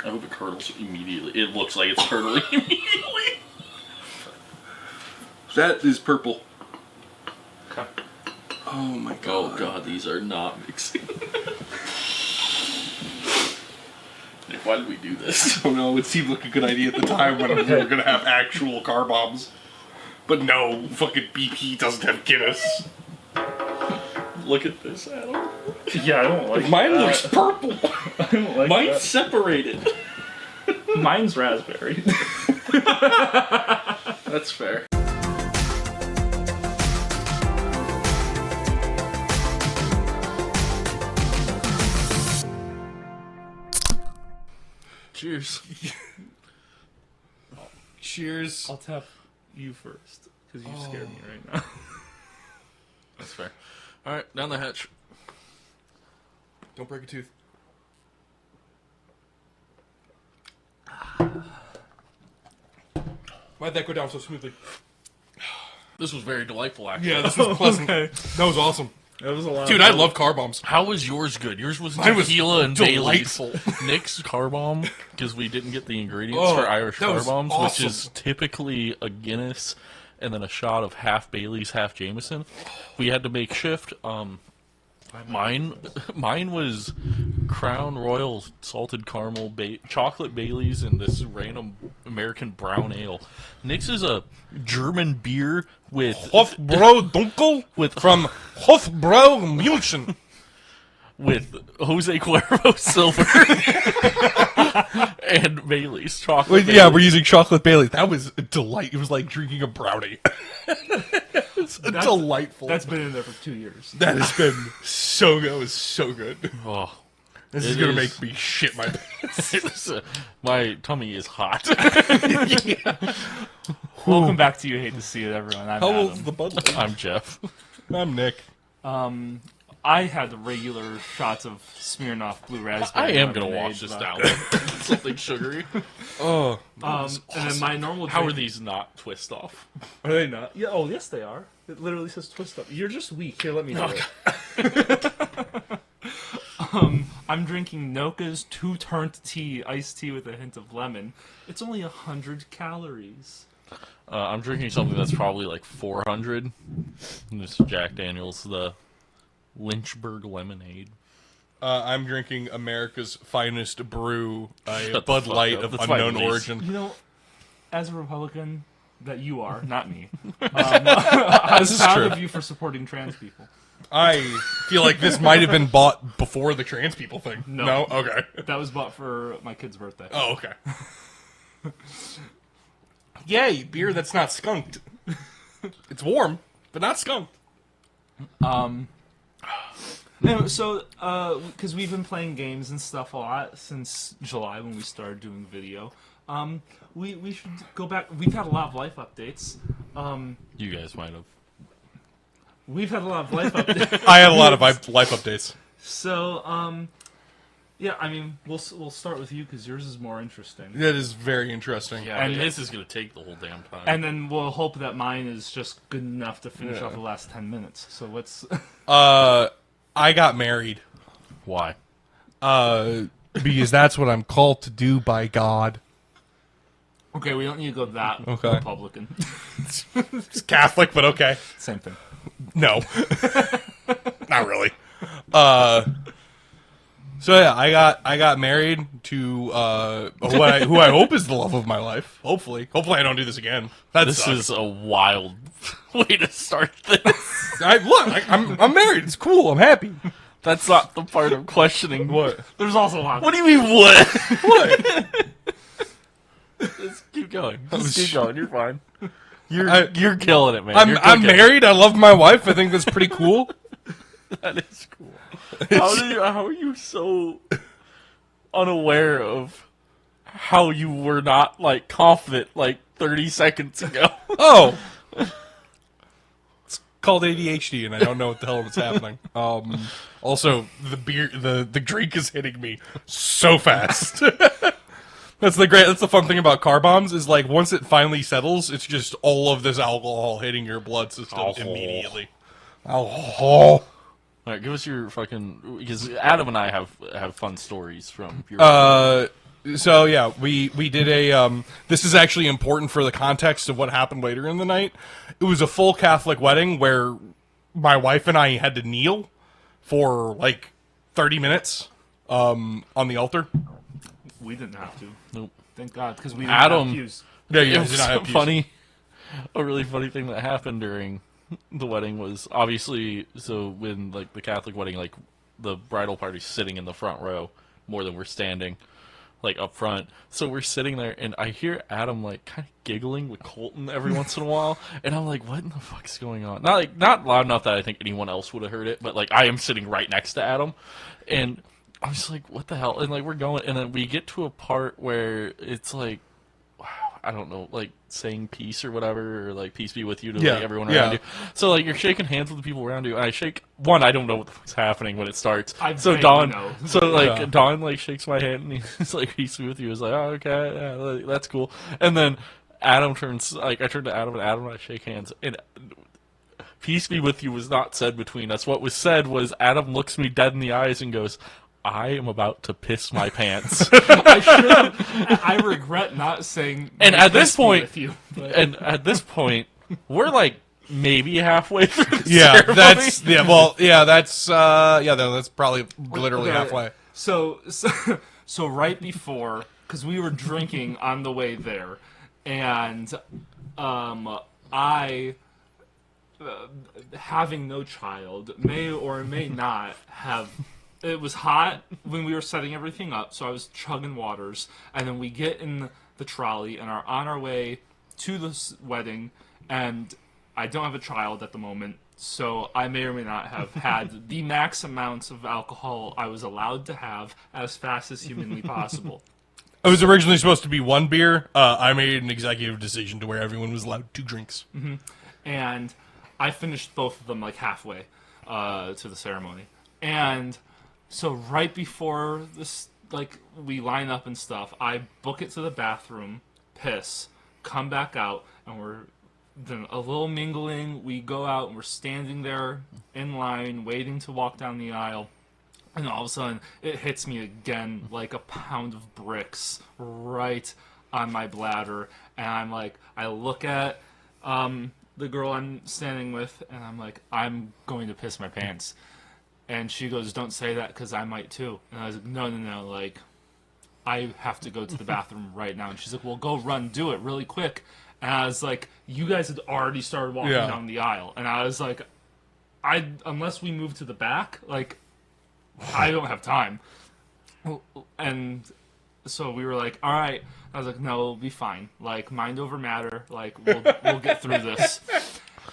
I hope it curdles immediately. It looks like it's curdling immediately. That is purple. Okay. Oh my god. Oh god, these are not mixing. Nick, why did we do this? I don't know, it seemed like a good idea at the time when we were gonna have actual car bombs. But no, fucking BP doesn't have Guinness. Look at this, Adam. Yeah, I don't like Mine that. looks purple. I don't like Mine's that. separated. Mine's raspberry. That's fair. Cheers. Cheers. I'll tap you first, because you scared me right now. That's fair. Alright, down the hatch. Don't break a tooth. Why'd that go down so smoothly? This was very delightful, actually. Yeah, this was pleasant. Okay. That was awesome. That was a lot. Dude, I love car bombs. How was yours good? Yours was Mine was tequila and delightful. Bailey's. Nick's car bomb, because we didn't get the ingredients Oh, for Irish that car was bombs, awesome. which is typically a Guinness and then a shot of half Bailey's, half Jameson. We had to make shift. Mine was Crown Royal salted caramel chocolate Baileys and this random American brown ale. Nick's is a German beer with Hofbrau Dunkel with from Hofbrau München. with Jose Cuervo Silver and Bailey's chocolate. Well, yeah, Baileys. we're using chocolate Bailey. That was a delight. It was like drinking a brownie. It's delightful. That's been in there for 2 years. That has been so good. It was so good. Oh, This It is gonna is. make me shit my pants. my tummy is hot. Welcome back to You Hate to See It, everyone. I'm How Adam. old's the Bud Light? I'm Jeff. I'm Nick. I had the regular shots of Smirnoff Blue I Raspberry. am gonna lemonade, wash this but- down with something sugary. Oh, And then my normal. How are drink- these not twist off? Are they not? Yeah. Oh, yes, they are. It literally says twist up. You're just weak. Here, let me do it. I'm drinking Noka's 2-turnt tea, iced tea with a hint of lemon. It's only 100 calories. I'm drinking something that's probably like 400. And this is Jack Daniels, the Lynchburg lemonade. I'm drinking America's finest brew, a Shut the Bud fuck Light up. of That's my unknown least. origin. You know, as a Republican that you are, not me, I'm is proud true. of you for supporting trans people. I feel like this might have been bought before the trans people thing. No. Okay. That was bought for my kid's birthday. Oh, okay. Yay, beer that's not skunked. It's warm, but not skunked. Anyway, so, because we've been playing games and stuff a lot since July when we started doing video, we should go back. We've had a lot of life updates. You guys might have. We've had a lot of life updates. I had a lot of life updates. So, yeah, I mean, we'll start with you because yours is more interesting. That is very interesting. Yeah, And- and this is gonna take the whole damn time. And then we'll hope that mine is just good enough to finish Yeah. off the last 10 minutes. So let's... I got married. Why? Because that's what I'm called to do by God. Okay, we don't need to go that Okay. Republican. It's Catholic, but okay. Same thing. No. Not really. So yeah, I got married to who I hope is the love of my life. Hopefully I don't do this again. That This sucks. is a wild way to start this. I'm married. It's cool. I'm happy. That's not the part of questioning. What? There's also a lot. What do you mean, what? What? Just keep going. Oh, Just keep going. You're fine. I- You're killing it, man. I'm You're I'm cooking. married. I love my wife. I think that's pretty cool. That is cool. How are you so unaware of how you were not like confident like 30 seconds ago? Oh. It's called ADHD, and I don't know what the hell is happening. Also, the drink is hitting me so fast. That's the fun thing about car bombs is like once it finally settles, it's just all of this alcohol hitting your blood system Alcohol. immediately. Alcohol. All right, give us your fucking because Adam and I have fun stories from your. So yeah, we did a. This is actually important for the context of what happened later in the night. It was a full Catholic wedding where my wife and I had to kneel for like 30 minutes on the altar. We didn't have to. Nope. Thank God, because we didn't Adam. have pews. Yeah, It you was did not so have pews. funny. A really funny thing that happened during the wedding was obviously so when like the Catholic wedding, like the bridal party's sitting in the front row more than we're standing, like up front. So we're sitting there, and I hear Adam like kind of giggling with Colton every once in a while, and I'm like, "What in the fuck's going on?" Not loud enough that I think anyone else would have heard it, but like I am sitting right next to Adam, and I'm just like, "What the hell?" And like we're going, and then we get to a part where it's like, I don't know, like saying peace or whatever, or like peace be with you to Yeah, like everyone yeah. around you. So like you're shaking hands with the people around you, and I shake one. I don't know what the fuck's happening when it starts. I So vaguely Don, know. so like Yeah. Don like shakes my hand and he's like peace be with you. He's like, oh okay, yeah, like, that's cool. And then Adam turns like I turn to Adam and I shake hands and. Peace be with you was not said between us. What was said was Adam looks me dead in the eyes and goes, I am about to piss my pants. I regret not saying. And "May at this peace be point- with you. But And at this point, we're like maybe halfway through the Yeah, ceremony. that's yeah. Well, yeah, that's that's probably literally Okay, halfway. So right before, because we were drinking on the way there, and I, having no child, may or may not have. It was hot when we were setting everything up, so I was chugging waters, and then we get in the trolley and are on our way to the wedding, and I don't have a child at the moment, so I may or may not have had the max amounts of alcohol I was allowed to have as fast as humanly possible. It was originally supposed to be one beer. I made an executive decision to where everyone was allowed 2 drinks. And I finished both of them like halfway to the ceremony. And so right before this, like we line up and stuff, I book it to the bathroom, piss, come back out, and we're then a little mingling. We go out and we're standing there in line, waiting to walk down the aisle. And all of a sudden, it hits me again like a pound of bricks right on my bladder. And I'm like, I look at the girl I'm standing with, and I'm like, I'm going to piss my pants. And she goes, don't say that because I might too. And I was like, no, like, I have to go to the bathroom right now. And she's like, well, go run, do it really quick. And I was like, you guys had already started walking Yeah. down the aisle. And I was like, unless we move to the back, like, I don't have time. And so we were like, all right. I was like, no, it'll be fine. Like, mind over matter. Like, we'll get through this.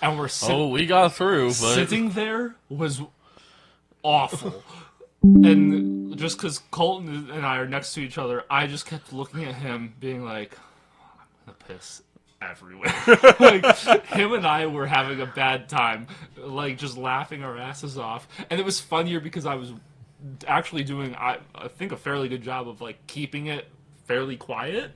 And we're We got through, but sitting there was awful. And just because Colton and I are next to each other, I just kept looking at him, being like, I'm gonna piss everywhere. Like, him and I were having a bad time, like just laughing our asses off. And it was funnier because I was actually doing, I think, a fairly good job of like keeping it fairly quiet.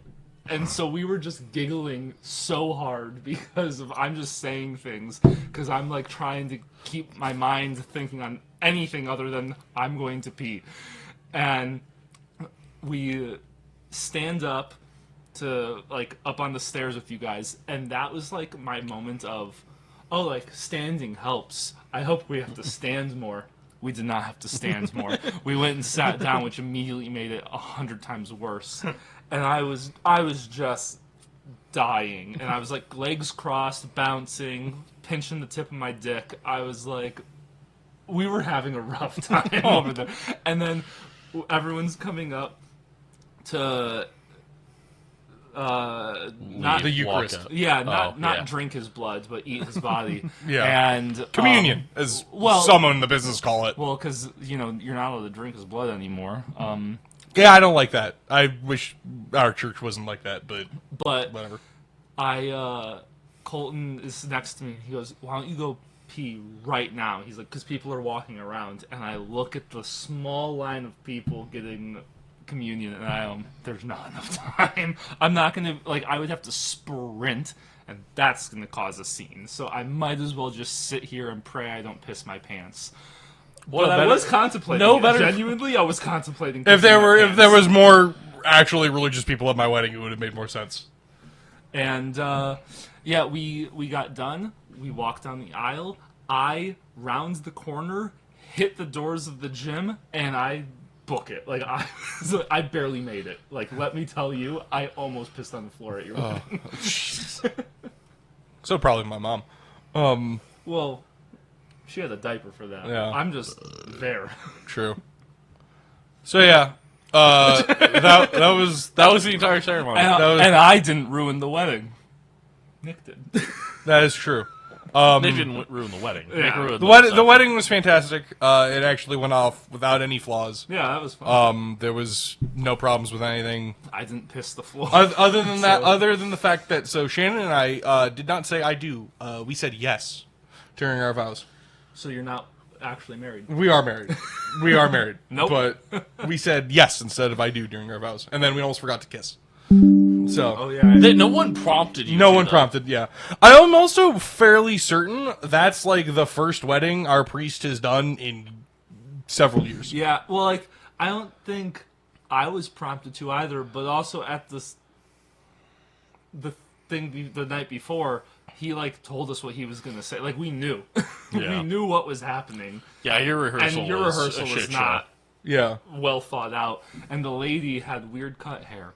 And so we were just giggling so hard because I'm just saying things because I'm like trying to keep my mind thinking on anything other than I'm going to pee. And we stand up to like up on the stairs with you guys, and that was like my moment of, oh, like standing helps. I hope we have to stand more. We did not have to stand more. We went and sat down, which immediately made it 100 times worse. And I was just dying. And I was like legs crossed, bouncing, pinching the tip of my dick. I was like, we were having a rough time over there. And then everyone's coming up to not The Eucharist. walk out. yeah, Oh, not yeah. drink his blood, but eat his body. Yeah. And Communion, as well- some in the business call it. Well, because you're not allowed to drink his blood anymore. Yeah, I don't like that. I wish our church wasn't like that, but But whatever. Colton is next to me. He goes, "Why don't you go pee right now?" He's like, "Because people are walking around." And I look at the small line of people getting communion, and there's not enough time. I'm not gonna I would have to sprint, and that's gonna cause a scene. So I might as well just sit here and pray I don't piss my pants. What But a I better- was contemplating. no it. better- Genuinely, I was contemplating. If there pissing my were pants. if there was more actually religious people at my wedding, it would have made more sense. And yeah, we got done. We walked down the aisle. I round the corner, hit the doors of the gym, and I book it. Like I barely made it. Like, let me tell you, I almost pissed on the floor at your wedding. So probably my mom. Well, she had a diaper for that. Yeah. I'm just there. True. So yeah, that was That was the entire ceremony. And I didn't ruin the wedding. Nick did. that is true. They didn't ruin the wedding. Nick Yeah. ruined The wedding was fantastic. It actually went off without any flaws. Yeah, that was fun. There was no problems with anything. I didn't piss the floor. Other than that, So- other than the fact that Shannon and I did not say I do. We said yes during our vows. So you're not actually married. We are married. We are married. Nope. But we said yes instead of I do during our vows, and then we almost forgot to kiss. So Oh yeah. No one prompted you. no to, one though. prompted. Yeah, I am also fairly certain that's like the first wedding our priest has done in several years. Yeah, well, like, I don't think I was prompted to either, but also at the thing the night before, he, like, told us what he was going to say. Like, we knew. Yeah. We knew what was happening. Yeah, your rehearsal. And your was rehearsal a shit was show. not Yeah, well thought out. And the lady had weird cut hair.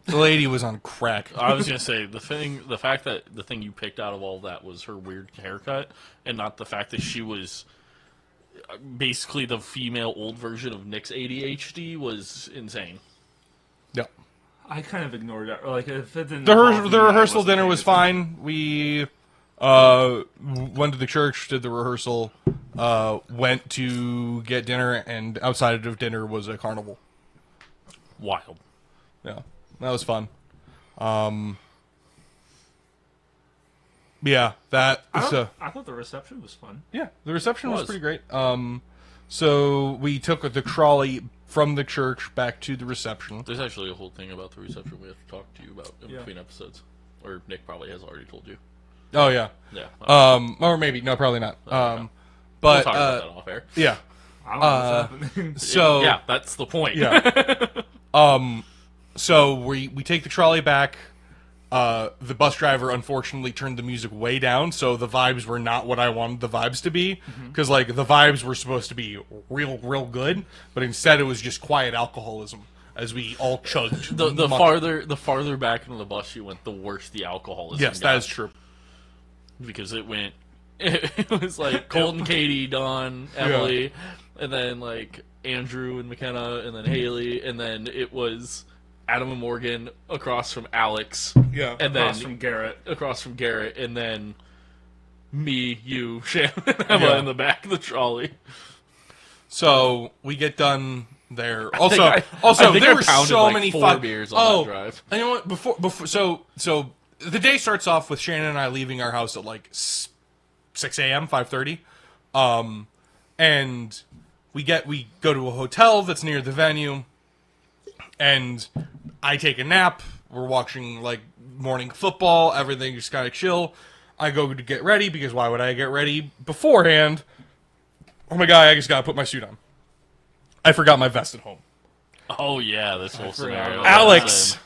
the lady was on crack. I was gonna say the fact that the thing you picked out of all that was her weird haircut, and not the fact that she was basically the female old version of Nick's ADHD was insane. Yeah. I kind of ignored it. Like, if it didn't. The involve me, I rehearsal wasn't dinner paying was attention. fine. We went to the church, did the rehearsal, went to get dinner, and outside of dinner was a carnival. Wild. Yeah, that was fun. Yeah, that. So I thought the reception was fun. yeah, the reception was Was. pretty great. So we took the trolley from the church back to the reception. There's actually a whole thing about the reception we have to talk to you about in Yeah. between episodes, or Nick probably has already told you. Oh yeah. Yeah. Or maybe no, probably not. we'll But talk about that off air. yeah. I don't know what's happening. So Yeah, that's the point. yeah. So we take the trolley back. The bus driver unfortunately turned the music way down, so the vibes were not what I wanted the vibes to be. Because like the vibes were supposed to be real good, but instead it was just quiet alcoholism as we all chugged. The much- farther back into the bus you went, the worse the alcoholism. Yes, got. that is true. Because it went. It was like Colton, Katie, Dawn, Emily, and then like Andrew and McKenna, and then Haley, and then it was Adam and Morgan across from Alex, Yeah. and then Across from Garrett. across from Garrett, and then me, you, Shannon, and Emma Yeah. in the back of the trolley. So we get done there. I Also, think there I were pounded, so like, many 4 beers on that drive. And you know what? Before, so the day starts off with Shannon and I leaving our house at like 6 a.m., 5:30, and we go to a hotel that's near the venue, and I take a nap. We're watching like morning football. Everything just kind of chill. I go to get ready because why would I get ready beforehand? Oh my god! I just gotta put my suit on. I forgot my vest at home. Oh yeah, this whole scenario. Alex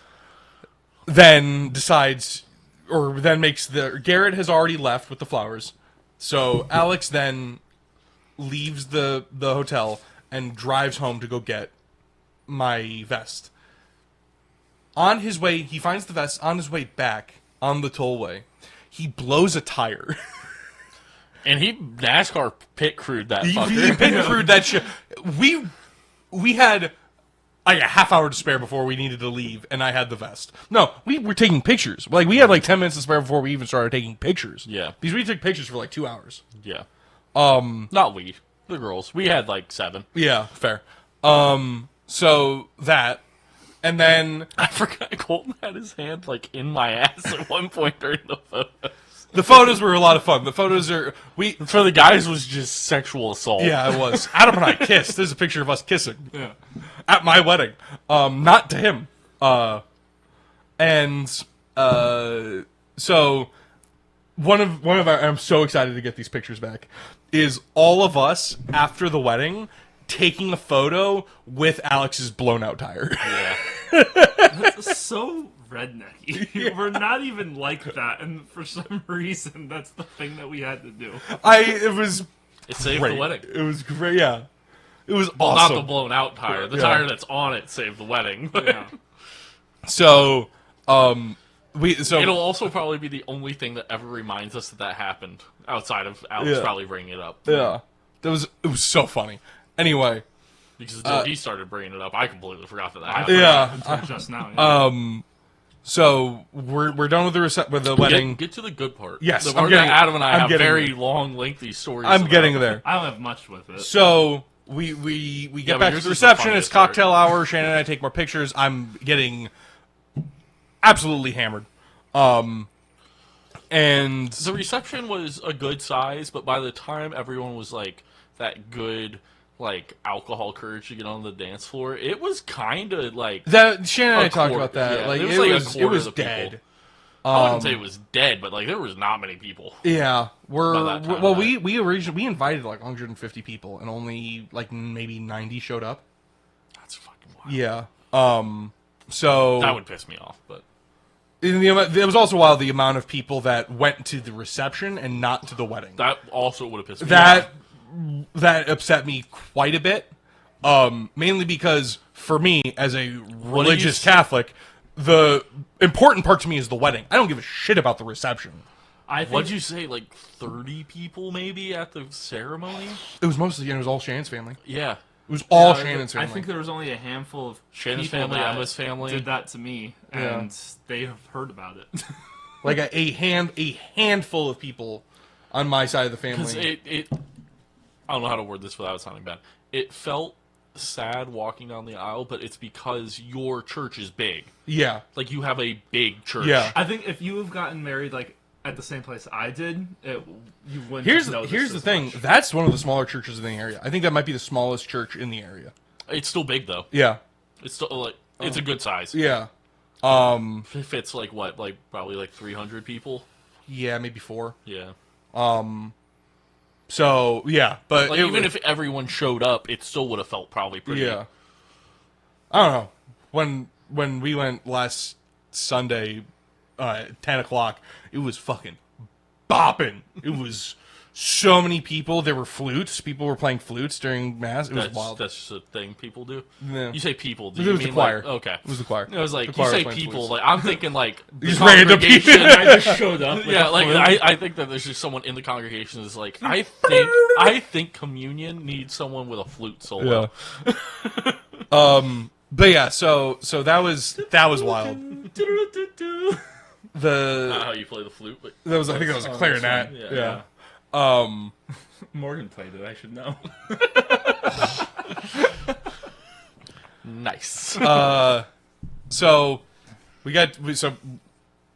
then decides, or then makes Garrett has already left with the flowers, so Alex then leaves the hotel and drives home to go get my vest. On his way, he finds the vest. On his way back on the tollway, he blows a tire. And he NASCAR pit crewed that He fucker. pit crewed that shit. We had like a half hour to spare before we needed to leave, and I had the vest. No, we were taking pictures. Like we had like 10 minutes to spare before we even started taking pictures. Yeah. Because we took pictures for like 2 hours. Yeah. Not we, the girls. We had like 7. Yeah, fair. So that, and then I forgot Colton had his hand like in my ass at one point during the photos. the photos were a lot of fun. The photos are For the guys, was just sexual assault. Yeah, it was. Adam and I kissed. There's a picture of us kissing. Yeah. At my wedding. Not to him. So one of our, I'm so excited to get these pictures back, is all of us after the wedding taking a photo with Alex's blown out tire. Yeah. so rednecky. We're not even like that, and for some reason, that's the thing that we had to do. It was It saved great. the wedding. It was great. Yeah, it was Not awesome. the blown out tire. The Yeah. tire that's on it saved the wedding. Yeah. So, so It'll also probably be the only thing that ever reminds us that happened, outside of Alex Yeah. probably bringing it up. yeah, it was so funny. Anyway, Because until he started bringing it up, I completely forgot that I happened. Yeah. forgot until just now. Yeah. so we're done with the wedding. Get to the good part. Yes, the I'm part getting- that Adam and I I'm have getting very there. long, lengthy stories. I'm about. getting there. I don't have much with it. So we get but back to yours the is the reception. funniest It's cocktail hour. Shannon and I take more pictures. I'm getting absolutely hammered. And The reception was a good size, but by the time everyone was like that good, like alcohol courage to get on the dance floor, it was kind of like that Shannon and I A talked quarter, about that. yeah. Like It it was like a was quarter of the dead. people. I wouldn't say it was dead, but like there was not many people. Yeah, By that time, well, right? we originally we invited like 150 people, and only like maybe 90 showed up. That's fucking wild. Yeah. So That would piss me off, but it was also wild the amount of people that went to the reception and not to the wedding. that also would have pissed me That off. that upset me quite a bit. Mainly because for me, as a religious Catholic, the important part to me is the wedding. I don't give a shit about the reception. I think What'd you say? Like 30 people maybe at the ceremony? It was mostly, it was all Shannon's family. Yeah. It was all I- Shannon's I family. think there was only a handful of Shannon's people family, that Emma's family. did that to me, Yeah. and they have heard about it. Like a handful of people on my side of the Because family. I don't know how to word this without sounding bad. It felt sad walking down the aisle, but it's because your church is big. Yeah. Like you have a big church. Yeah. I think if you have gotten married like at the same place I did, you wouldn't. Here's notice here's the as thing. much. That's one of the smaller churches in the area. I think that might be the smallest church in the area. It's still big though. Yeah. It's still like it's a good size. Yeah. It fits like what? Like probably like 300 people. Yeah, maybe 4. Yeah. So, yeah, but Like it even was- if everyone showed up, it still would have felt probably pretty. yeah. I don't know. When we went last Sunday at 10 o'clock, it was fucking bopping. It was so many people. There were flutes. People were playing flutes during mass. It was wild. That's just a thing people do. Yeah. You say people. Do It you was mean the choir. Like, okay. It was the choir. I was like, The you choir say was playing people. flutes. Like I'm thinking like the Just random congregation- people. I just showed up. with Yeah, a like flute. I think that there's just someone in the congregation that's like I think communion needs someone with a flute solo. But yeah, so that was wild. Do-do-do-do. Not how you play the flute, but That was I think that was a clarinet. Yeah. Yeah. Morgan played it. I should know. nice. So so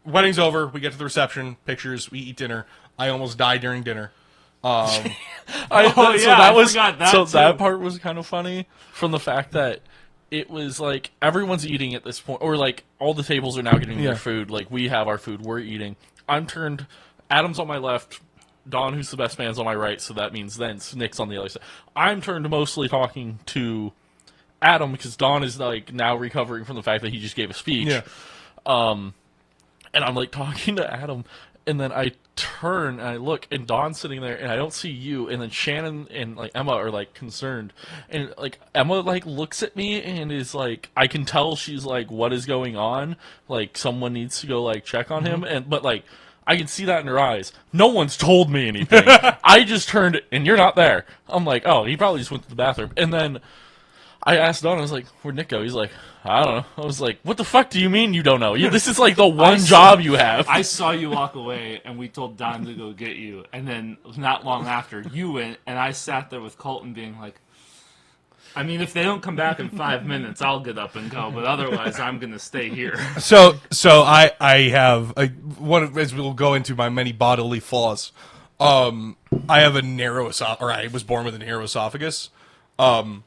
wedding's over. We get to the reception, pictures. We eat dinner. I almost died during dinner. So yeah, that I was forgot that so too. that part was kind of funny from the fact that it was like everyone's eating at this point, or like all the tables are now getting Yeah. their food. Like we have our food, we're eating. I'm turned. Adam's on my left. Don, who's the best man's on my right, so that means then Nick's on the other side. I'm turned mostly talking to Adam because Don is like now recovering from the fact that he just gave a speech. Yeah. And I'm like talking to Adam, and then I turn and I look, and Don's sitting there, and I don't see you. And then Shannon and like Emma are like concerned, and like Emma like looks at me and is like, I can tell she's like, what is going on? Like someone needs to go like check on him, and but like. I can see that in her eyes. No one's told me anything. I just turned, and you're not there. I'm like, oh, he probably just went to the bathroom. And then I asked Don, I was like, where'd Nick go? He's like, I don't know. I was like, what the fuck do you mean you don't know? This is like the one job you have. I saw you walk away, and we told Don to go get you. And then not long after, you went, and I sat there with Colton being like, I mean, if they don't come back in 5 minutes, I'll get up and go. But otherwise, I'm going to stay here. So I have one as we'll go into my many bodily flaws. I have a narrow or I was born with a narrow esophagus,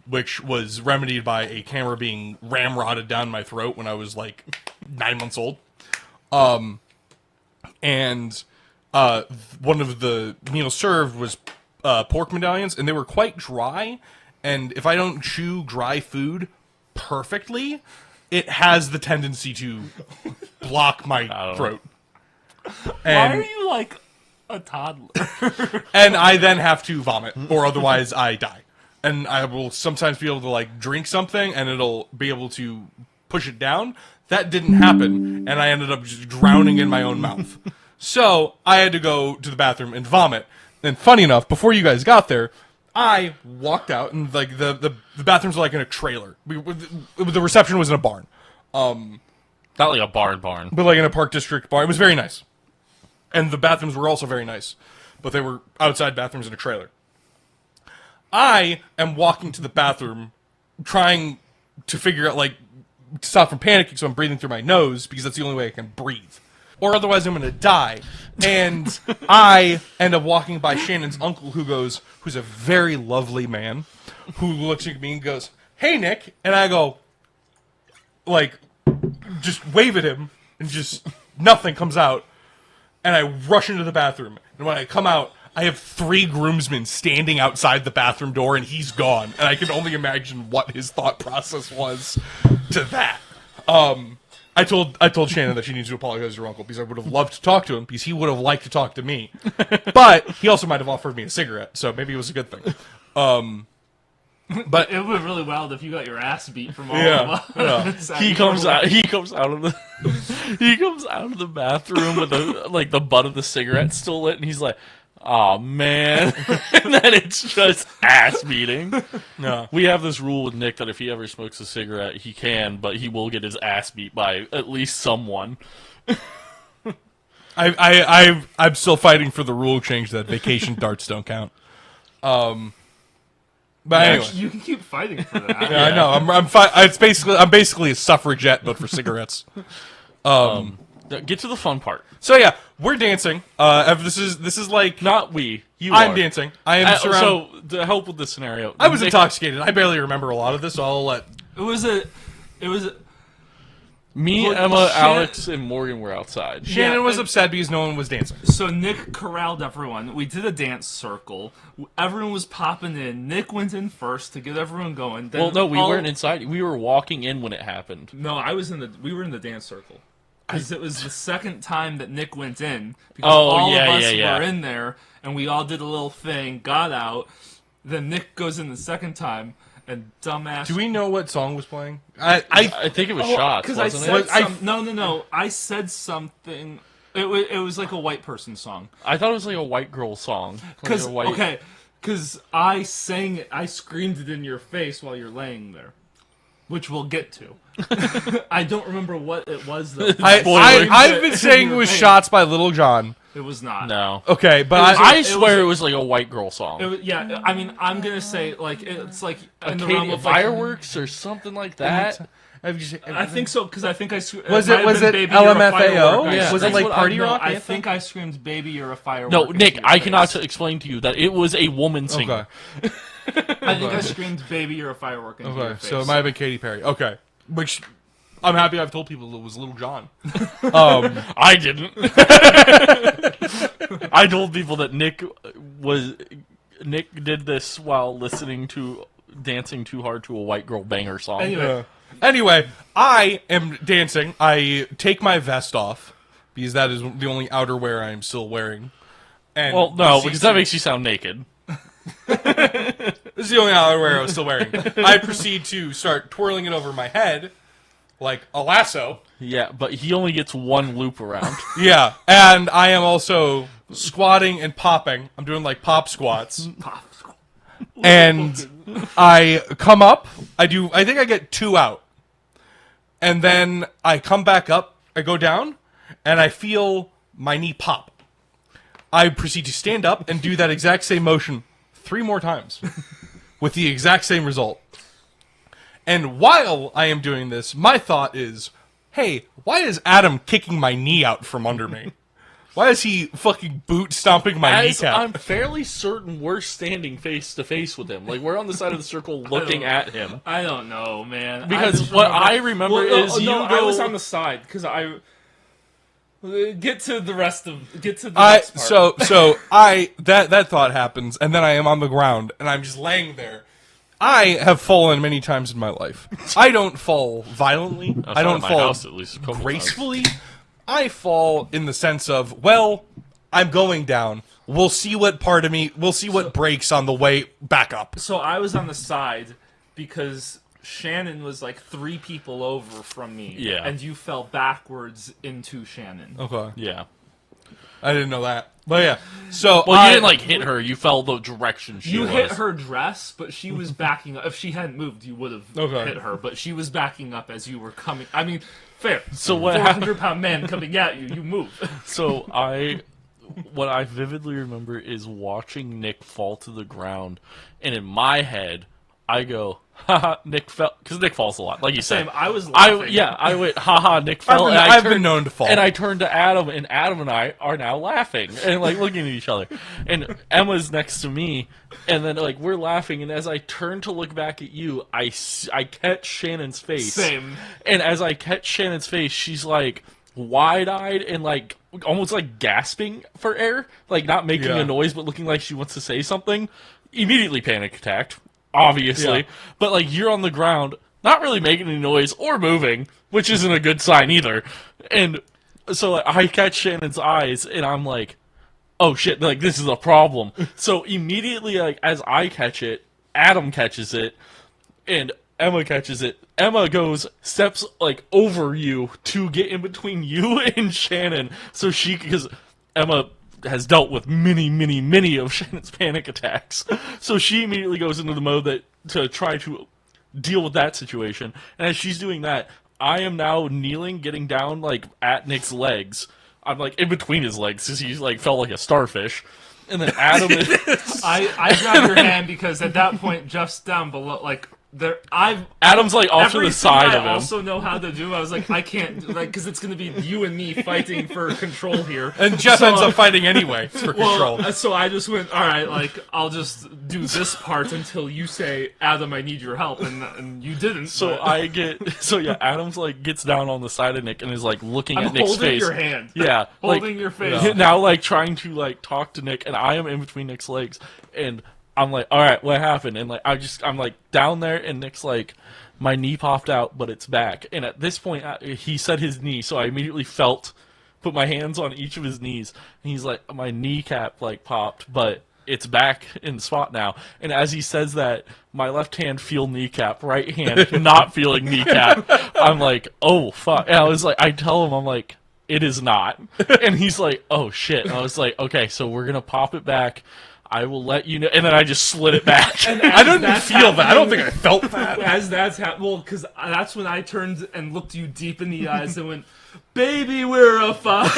which was remedied by a camera being ramrodded down my throat when I was like 9 months old. And one of the meals served was pork medallions, and they were quite dry. And if I don't chew dry food perfectly, it has the tendency to block my know. throat. Why And, are you like a toddler? and I then have to vomit, or otherwise I die. And I will sometimes be able to like drink something, and it'll be able to push it down. That didn't happen, and I ended up just drowning in my own mouth. So I had to go to the bathroom and vomit. And funny enough, before you guys got there, I walked out, and like the bathrooms were like in a trailer. The reception was in a barn, Not like a barn. but like in a Park District barn. It was very nice, and the bathrooms were also very nice, but they were outside bathrooms in a trailer. I am walking to the bathroom, trying to figure out like to stop from panicking, so I'm breathing through my nose because that's the only way I can breathe, or otherwise I'm going to die. And I end up walking by Shannon's uncle, who's a very lovely man, who looks at me and goes, "Hey, Nick," and I go, like, just wave at him, and just nothing comes out, and I rush into the bathroom, and when I come out, I have 3 groomsmen standing outside the bathroom door, and he's gone. And I can only imagine what his thought process was to that. I told Shannon that she needs to apologize to her uncle because I would have loved to talk to him because he would have liked to talk to me. But he also might have offered me a cigarette, so maybe it was a good thing. But It would be really wild if you got your ass beat from all Yeah, of us. He comes out. He comes out of the. He comes out of the bathroom with the butt of the cigarette still lit, and he's like, "Oh man!" And then it's just ass beating. no. We have this rule with Nick that if he ever smokes a cigarette, he can, but he will get his ass beat by at least someone. I'm still fighting for the rule change that vacation darts don't count. But anyway, You can keep fighting for that. yeah, I know. I'm basically a suffragette, but for cigarettes. Get to the fun part. So yeah, we're dancing. This is like Not we. You I'm are. dancing. I am surrounded. So to help with the scenario, I was Nick- intoxicated. I barely remember a lot of this, so I'll let. It was Me, Well, Emma, Shan- Alex, and Morgan were outside. Shannon was and- upset because no one was dancing. so Nick corralled everyone. We did a dance circle. Everyone was popping in. Nick went in first to get everyone going. Then Well, no, we all- weren't inside. We were walking in when it happened. No, we were in the dance circle. Because it was the second time that Nick went in. Because Oh, all yeah, of us yeah. were in there, and we all did a little thing, got out. Then Nick goes in the second time, and dumbass. Do we know what song was playing? I think it was shots, Because I wasn't said it? no. I said something. It was like a white person song. I thought it was like a white girl song. Because Like I sang it, I screamed it in your face while you're laying there, which we'll get to. I don't remember what it was though. I've been saying it was Hey. "Shots" by Little John. It was not. No. Okay, but It was- I it swear was- it was like a white girl song. It was, yeah, I mean, I'm gonna say like it's like in the Katie, realm of like, fireworks or something like that. I think so because I think I Was might it have been, Baby, You're a LMFAO? Firework. Yeah, was it that's like what Party No, Rock? I Anthem? think I screamed "Baby, You're a Firework." No, into Nick, your I face. cannot explain to you that it was a woman singer. Okay. I think I screamed "Baby, You're a Firework" into your Okay, face. so it might have been Katy Perry. Okay, which I'm happy I've told people it was Little John. I didn't. I told people that Nick did this while listening to "Dancing Too Hard" to a white girl banger song. Anyway, Anyway, I am dancing. I take my vest off because that is the only outerwear I am still wearing. And Well, no, this because is- that makes you sound naked. This is the only outerwear I was still wearing. I proceed to start twirling it over my head like a lasso. Yeah, but he only gets one loop around. Yeah, and I am also squatting and popping. I'm doing like pop squats. And I come up. I think I get 2 out. And then I come back up. I go down, and I feel my knee pop. I proceed to stand up and do that exact same motion 3 more times with the exact same result. And while I am doing this, my thought is, hey, why is Adam kicking my knee out from under me? Why is he fucking boot stomping my As kneecap? I'm fairly certain we're standing face to face with him. Like, we're on the side of the circle looking at him. I don't know, man. Because just what I remember is you I go- was on the side because I get to the next part. So that thought happens, and then I am on the ground, and I'm just laying there. I have fallen many times in my life. I don't fall violently. I don't my fall house at least a couple times. gracefully. I fall in the sense of, well, I'm going down. We'll see what part of me, we'll see what breaks on the way back up. So I was on the side because Shannon was like 3 people over from me. Yeah. And you fell backwards into Shannon. Okay. Yeah. I didn't know that. But yeah. So Well, you didn't like hit her. You fell the direction she You was. hit her dress, but she was backing up. If she hadn't moved, you would have Okay. hit her. But she was backing up as you were coming. I mean, fair. So what happened? 400-pound man coming at you, you move. So what I vividly remember is watching Nick fall to the ground, and in my head, I go, haha, Nick fell, because Nick falls a lot, like you said. Same. I was laughing. I went, haha, Nick fell. I've been known to fall. And I turned to Adam, and Adam and I are now laughing and like looking at each other. And Emma's next to me, and then like we're laughing. And as I turn to look back at you, I catch Shannon's face. Same. And as I catch Shannon's face, she's like wide-eyed and like almost like gasping for air, like not making Yeah. a noise, but looking like she wants to say something. Immediately panic attacked. Obviously, Yeah. but like you're on the ground, not really making any noise or moving, which isn't a good sign either. And so like, I catch Shannon's eyes, and I'm like, "Oh shit! Like this is a problem." So immediately, like as I catch it, Adam catches it, and Emma catches it. Emma steps like over you to get in between you and Shannon, so because Emma has dealt with many of Shannon's panic attacks. So she immediately goes into the mode to try to deal with that situation. And as she's doing that, I am now kneeling, getting down like at Nick's legs. I'm like in between his legs because he's like felt like a starfish. And then Adam I grabbed your hand because at that point, Jeff's down below. Like Adam's like off to the everything side I of him. also know how to do. I was like, I can't, like, because it's gonna be you and me fighting for control here. and Jeff So, ends up fighting anyway for control. Well, so I just went, all right, like I'll just do this part until you say, Adam, I need your help, and you didn't. So but Adam's like gets down on the side of Nick and is like looking I'm at Nick's holding face. your hand. Yeah, Holding like, your face. now like trying to like talk to Nick, and I am in between Nick's legs, and I'm like, all right, what happened? And like I'm like down there, and Nick's like, my knee popped out, but it's back. And at this point, he said his knee, so I immediately put my hands on each of his knees, and he's like, my kneecap like popped, but it's back in the spot now. And as he says that, my left hand feel kneecap, right hand not feeling kneecap. I'm like, oh fuck. And I tell him, I'm like, it is not. And he's like, oh shit. And I was like, okay, so we're gonna pop it back. I will let you know. And then I just slid it back. I don't feel that. I don't think I felt that. As that's happened, well, because that's when I turned and looked you deep in the eyes and went, "Baby, we're a fight."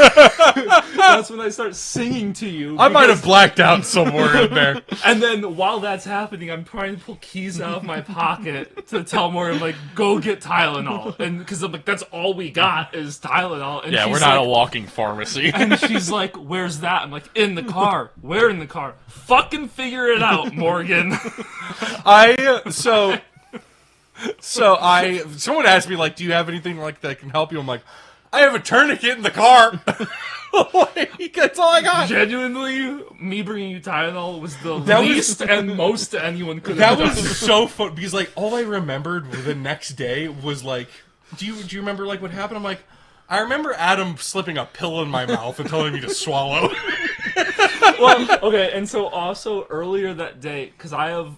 That's when I start singing to you. I might because- have blacked out somewhere in there. And then while that's happening, I'm trying to pull keys out of my pocket to tell Morgan, like, go get Tylenol. And because I'm like, that's all we got is Tylenol. And Yeah, she's we're not like, a walking pharmacy. And she's like, where's that? I'm like, in the car. Where in the car? Fucking figure it out, Morgan. Someone asked me, like, do you have anything like that can help you? I'm like, I have a tourniquet in the car. Like, that's all I got. Genuinely, me bringing you Tylenol was the That was- least and most anyone could That have done. was so fun because, like, all I remembered the next day was like, do you remember like what happened? I'm like, I remember Adam slipping a pill in my mouth and telling me to swallow. Well, okay, and so also earlier that day, because I have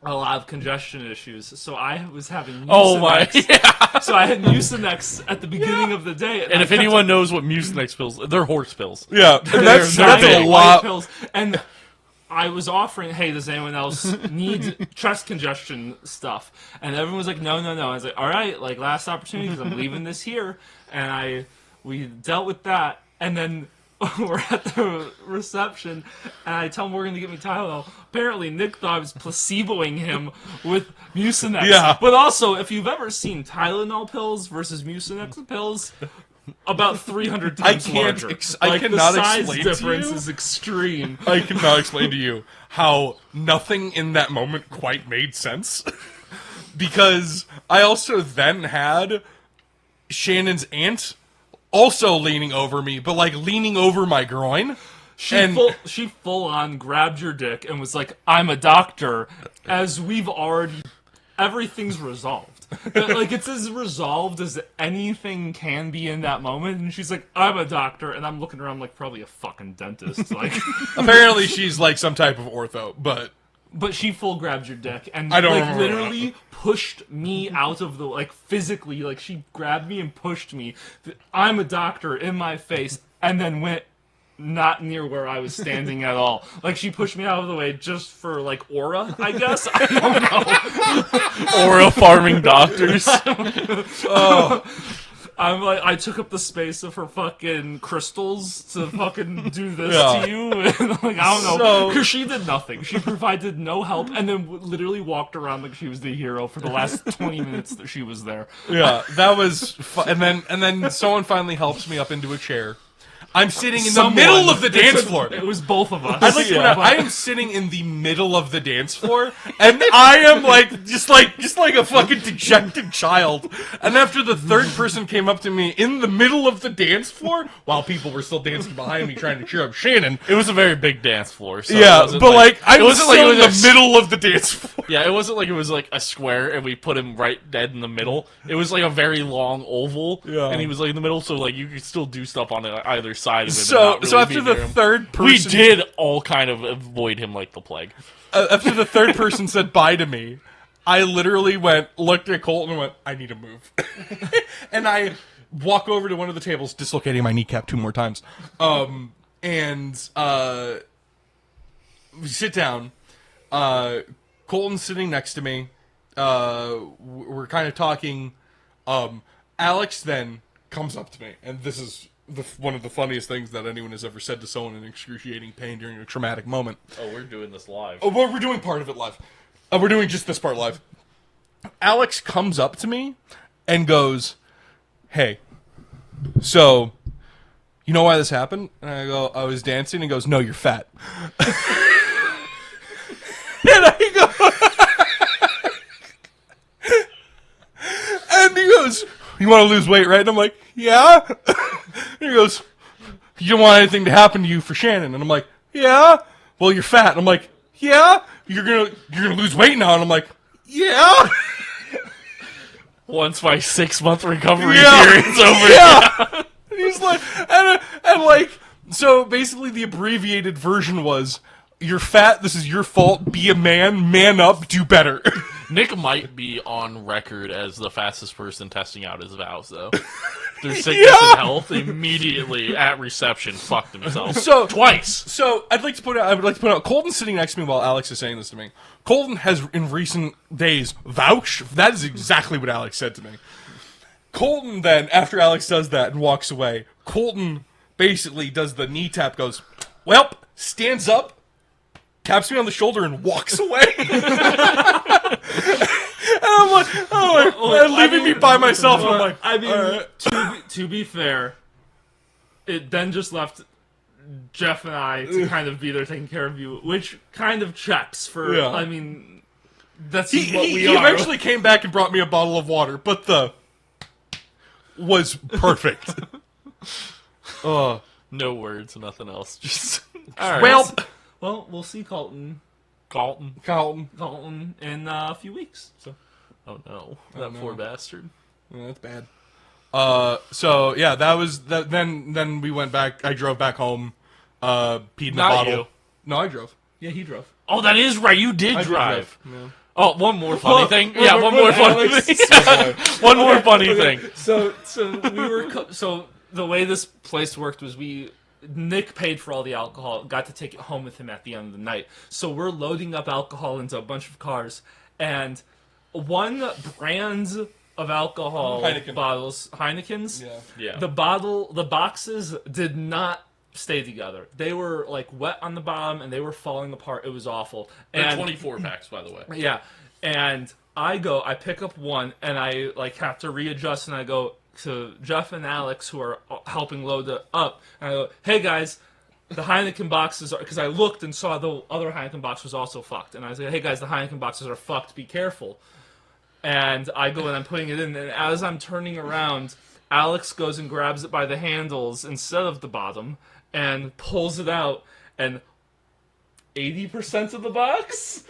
a lot of congestion issues, so I was having Mucinex. Oh my! Yeah. So I had Mucinex at the beginning of the day, And if anyone knows what Mucinex pills, they're horse pills. Yeah, and that's They're a giant lot. pills, and I was offering, hey, does anyone else need chest congestion stuff? And everyone was like, no. I was like, all right, like last opportunity because I'm leaving this here, and we dealt with that, and then we're at the reception, and I tell Morgan to get me Tylenol. Apparently, Nick thought I was placeboing him with Mucinex. Yeah. But also, if you've ever seen Tylenol pills versus Mucinex pills, about 300 I times can't larger. I Like, cannot the size explain to difference you. is extreme. I cannot explain to you how nothing in that moment quite made sense. Because I also then had Shannon's aunt also leaning over me, but like leaning over my groin. She full on grabbed your dick and was like, "I'm a doctor," as everything's resolved. Like, it's as resolved as anything can be in that moment. And she's like, "I'm a doctor," and I'm looking around like probably a fucking dentist. Like, Apparently, she's like some type of ortho, but she full grabbed your dick and I don't like remember literally pushed me out of the, like, physically, like, she grabbed me and pushed me. "I'm a doctor" in my face, and then went not near where I was standing at all. Like, she pushed me out of the way just for, like, aura, I guess. I don't know. Aura farming doctors. I'm like, I took up the space of her fucking crystals to fucking do this Yeah. to you. And, like, I don't know. So- Because she did nothing. She provided no help and then literally walked around like she was the hero for the last 20 minutes that she was there. yeah, that was. And then someone finally helps me up into a chair. I'm sitting in the Someone- middle of the dance floor. It was both of us. I'd like to point out, I am sitting in the middle of the dance floor, and I am like just like a fucking dejected child. And after the third person came up to me in the middle of the dance floor, while people were still dancing behind me trying to cheer up Shannon, It was a very big dance floor. So yeah, it wasn't but like I it was wasn't like still it in was the a middle of the dance floor. Yeah, it wasn't like it was like a square and we put him right dead in the middle. It was like a very long oval, Yeah. and he was like in the middle, so like you could still do stuff on either side of it. and So not really after be the near him. third person, we did all kind of avoid him like the plague. After the third person said bye to me, I literally looked at Colton and went, "I need to move," and I walk over to one of the tables, dislocating my kneecap 2 more times, and we sit down. Colton's sitting next to me. We're kind of talking. Alex then comes up to me, and this is one of the funniest things that anyone has ever said to someone in excruciating pain during a traumatic moment. Oh, we're doing this live. Oh, well, we're doing part of it live. We're doing just this part live. Alex comes up to me and goes, "Hey, so you know why this happened?" And I go, "I was dancing." And he goes, "No, you're fat." And I go, and he goes, "You want to lose weight, right?" And I'm like, "Yeah." And he goes, "You don't want anything to happen to you for Shannon." And I'm like, "Yeah." "Well, you're fat." And I'm like, "Yeah." You're gonna lose weight now." And I'm like, "Yeah." Once my 6-month recovery Yeah. period's over. Yeah. And he's like, and like, so basically the abbreviated version was, "You're fat. This is your fault. Be a man. Man up. Do better." Nick might be on record as the fastest person testing out his vows, though. Through sickness and health, immediately at reception, fucked himself. So- twice. So I would like to point out, Colton's sitting next to me while Alex is saying this to me. Colton has in recent days vouched. That is exactly what Alex said to me. Colton then, after Alex does that and walks away, Colton basically does the knee tap, goes, "Welp," stands up, taps me on the shoulder, and walks away. And I'm like, and leaving me by myself. And I'm like, I mean, all right. to be fair, it then just left Jeff and I to kind of be there taking care of you, which kind of checks for, Yeah. I mean, that's He what we are. eventually came back and brought me a bottle of water, but the was perfect. No words, nothing else. Just all right. Well, Well, we'll see Colton Carlton, in a few weeks. So oh no, that poor bastard. yeah, that's bad. So yeah, that was that. Then we went back. I drove back home. Peed in a Not bottle. you. No, I drove. yeah, he drove. Oh, that is right. You did I did drive. Yeah. Oh, one more funny thing. well, Yeah, well, one more well, funny Alex- thing. One more funny thing. So we were so the way this place worked was Nick paid for all the alcohol, got to take it home with him at the end of the night. So we're loading up alcohol into a bunch of cars, and one brand of alcohol Heineken. bottles, Heineken's. Yeah. The boxes did not stay together. They were like wet on the bottom, and they were falling apart. It was awful. They're And 24 packs, by the way. yeah, and I pick up one, and I like have to readjust, and I go to Jeff and Alex, who are helping load it up, and I go, "Hey guys, the Heineken boxes are," because I looked and saw the other Heineken box was also fucked, and I said, "Hey guys, the Heineken boxes are fucked. Be careful." And I go and I'm putting it in, and as I'm turning around, Alex goes and grabs it by the handles instead of the bottom and pulls it out, and 80% of the box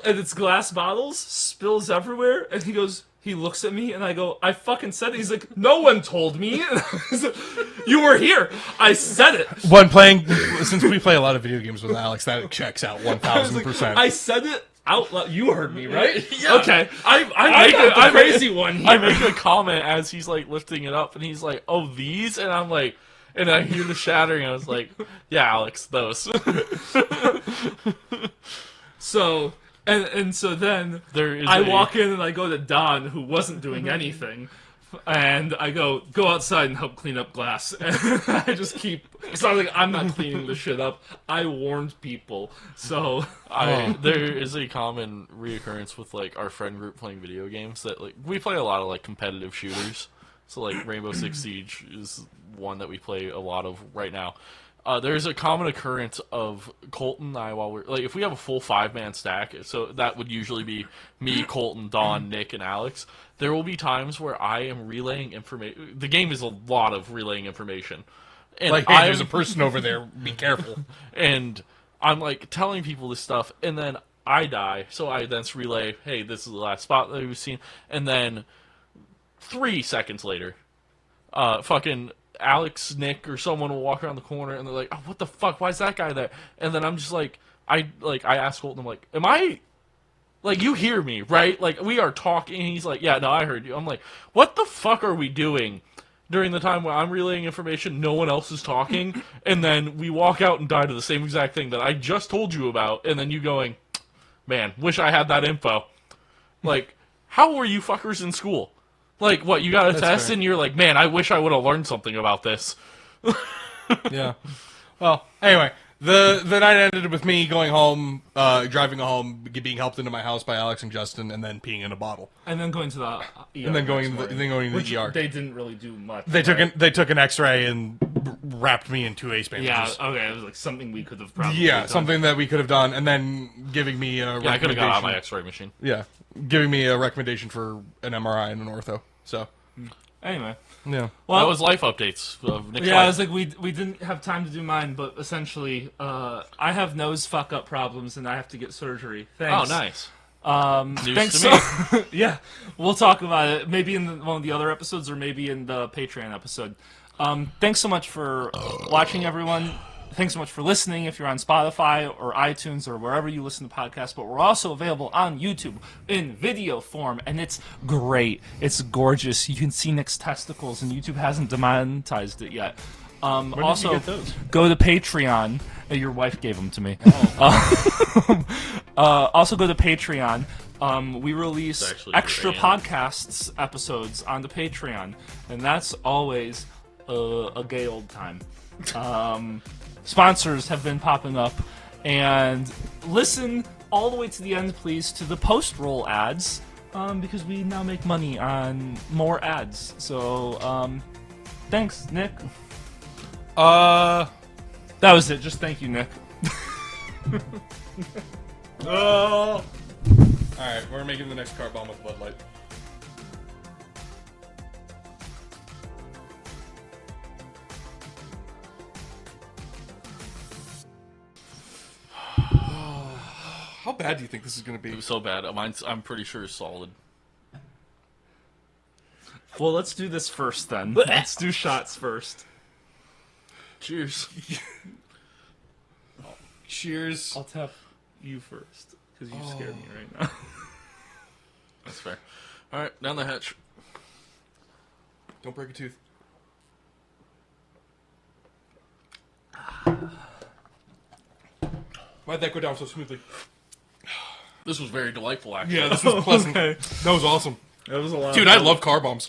and it's glass bottles, spills everywhere, and he looks at me, and I go, I fucking said it. He's like, no one told me. And I was like, you were here. I said it. Since we play a lot of video games with Alex, that checks out I was like, 1000%. I said it out loud. You heard me, right? Yeah. Okay. I make the crazy one here. I make a comment as he's like lifting it up, and he's like, "Oh, these," and I'm like, and I hear the shattering. I was like, "Yeah, Alex, those." So, and so then There is I walk in and I go to Don, who wasn't doing anything, and I go outside and help clean up glass. And I just keep, because I'm like, I'm not cleaning the shit up. I warned people. So, There is a common reoccurrence with like our friend group playing video games that like we play a lot of like competitive shooters. So like Rainbow Six Siege is one that we play a lot of right now. There's a common occurrence of Colton and I while we're like if we have a full 5-man stack, so that would usually be me, Colton, Don, Nick, and Alex. There will be times where I am relaying information. The game is a lot of relaying information, and like, hey, there's a person over there. Be careful. and I'm like telling people this stuff, and then I die, so I then relay, hey, this is the last spot that we've seen, and then 3 seconds later, fucking Alex, Nick, or someone will walk around the corner, and they're like, oh, what the fuck, why is that guy there? And then I'm just like, I ask Colton, I'm like, am I, like, you hear me, right? Like, we are talking, and he's like, yeah, no, I heard you. I'm like, what the fuck are we doing during the time when I'm relaying information, no one else is talking, and then we walk out and die to the same exact thing that I just told you about, and then you going, man, wish I had that info. Like, how were you fuckers in school? Like, what, you got a test fair. and you're like, man, I wish I would have learned something about this. Yeah. Well, anyway, the night ended with me going home, driving home, being helped into my house by Alex and Justin, and then peeing in a bottle. and then going to the ER. And then going next to the, morning, then going to which the ER. they didn't really do much. They right? took an X-ray and wrapped me in 2 ace bandages. Yeah, okay, it was like something we could have probably Yeah, done. something that we could have done, and then giving me a Yeah, I could have got out my recommendation. X-ray machine. Yeah, giving me a recommendation for an MRI and an ortho. So, Anyway. yeah. Well, That was life updates of Nick's yeah, I life. was like, we didn't have time to do mine, but essentially, I have nose fuck up problems and I have to get surgery. Oh, Thanks. nice. News Thanks. to me. Yeah, we'll talk about it maybe in one of the other episodes or maybe in the Patreon episode. Thanks so much for watching, everyone. Thanks so much for listening if you're on Spotify or iTunes or wherever you listen to podcasts. But we're also available on YouTube in video form, and it's great. It's gorgeous. You can see Nick's testicles, and YouTube hasn't demonetized it yet. Also, get those? go to Patreon. Your wife gave them to me. Also, go to Patreon. We release actually extra your podcasts episodes on the Patreon, and that's always a gay old time. Sponsors have been popping up, and listen all the way to the end, please, to the post-roll ads, because we now make money on more ads. So, thanks, Nick. That was it. Just thank you, Nick. All right, we're making the next car bomb with Bud Light. How bad do you think this is going to be? It was so bad. Mine's, I'm pretty sure, is solid. Well, let's do this first, then. Let's do shots first. Cheers. Cheers. I'll tap you first, because you scared me right now. That's fair. All right, down the hatch. Don't break a tooth. Why'd that go down so smoothly? This was very delightful, actually. Yeah, this was pleasant. Okay. That was awesome. That was a lot. Dude, I love car bombs.